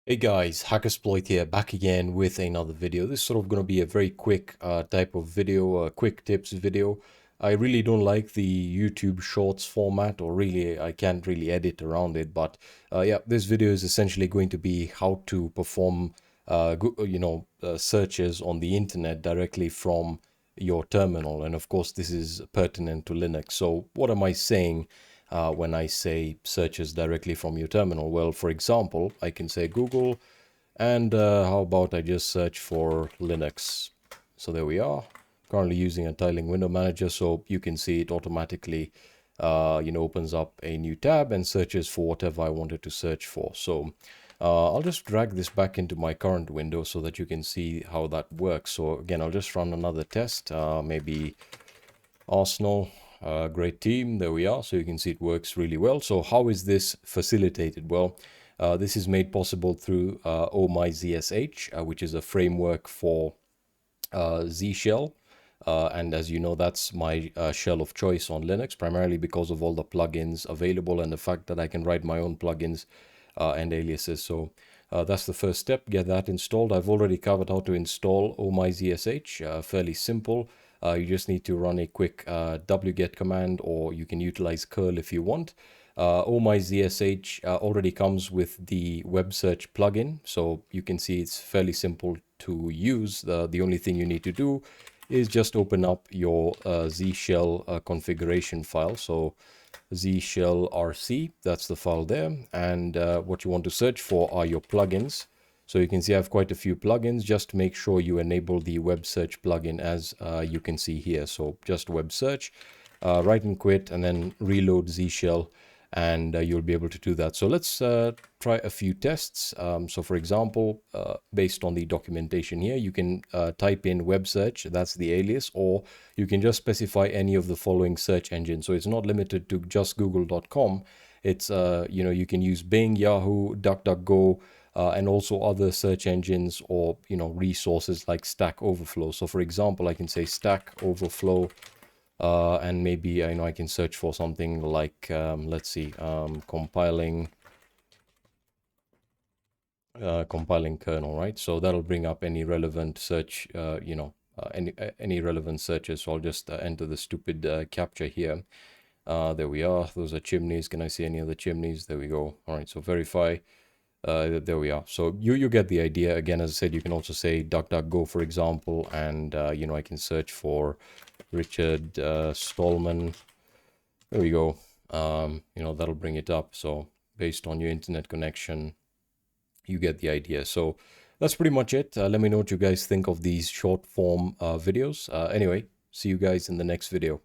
Hey guys, HackerSploit here, back again with another video. This is sort of going to be a very quick type of video, a quick tips video. I really don't like the YouTube Shorts format, or really I can't really edit around it. But yeah, this video is essentially going to be how to perform searches on the internet directly from your terminal. And of course, this is pertinent to Linux. So what am I saying when I say searches directly from your terminal? Well, for example, I can say Google, and how about I just search for Linux? So there we are. Currently using a tiling window manager, so you can see it automatically opens up a new tab and searches for whatever I wanted to search for. So I'll just drag this back into my current window so that you can see how that works. So again, I'll just run another test, maybe Arsenal. Great team, there we are. So you can see it works really well. So how is this facilitated? Well, this is made possible through Oh My Zsh, which is a framework for Z shell. And as you know, that's my shell of choice on Linux, primarily because of all the plugins available and the fact that I can write my own plugins and aliases. So that's the first step, get that installed. I've already covered how to install Oh My Zsh, fairly simple. You just need to run a quick wget command, or you can utilize curl if you want. Oh My Zsh already comes with the web search plugin, so you can see it's fairly simple to use. The only thing you need to do is just open up your Z shell configuration file. So Z shell rc, that's the file there, and what you want to search for are your plugins. So you can see I have quite a few plugins. Just make sure you enable the web search plugin, as you can see here. So just web search, write and quit, and then reload Z shell, and you'll be able to do that. So let's try a few tests. So for example, based on the documentation here, you can type in web search, that's the alias, or you can just specify any of the following search engines. So it's not limited to just google.com. It's, you can use Bing, Yahoo, DuckDuckGo, and also other search engines, or resources like Stack Overflow. So for example, I can say Stack Overflow, and maybe I can search for something like let's see, compiling kernel, right? So that'll bring up any relevant search, any relevant searches. So I'll just enter the stupid captcha here. There we are. Those are chimneys. Can I see any other chimneys? There we go. All right, so verify. There we are. So you get the idea. Again, as I said, you can also say DuckDuckGo, for example, and I can search for Richard Stallman. There we go. That'll bring it up. So based on your internet connection, you get the idea. So that's pretty much it. Let me know what you guys think of these short form videos. Anyway, see you guys in the next video.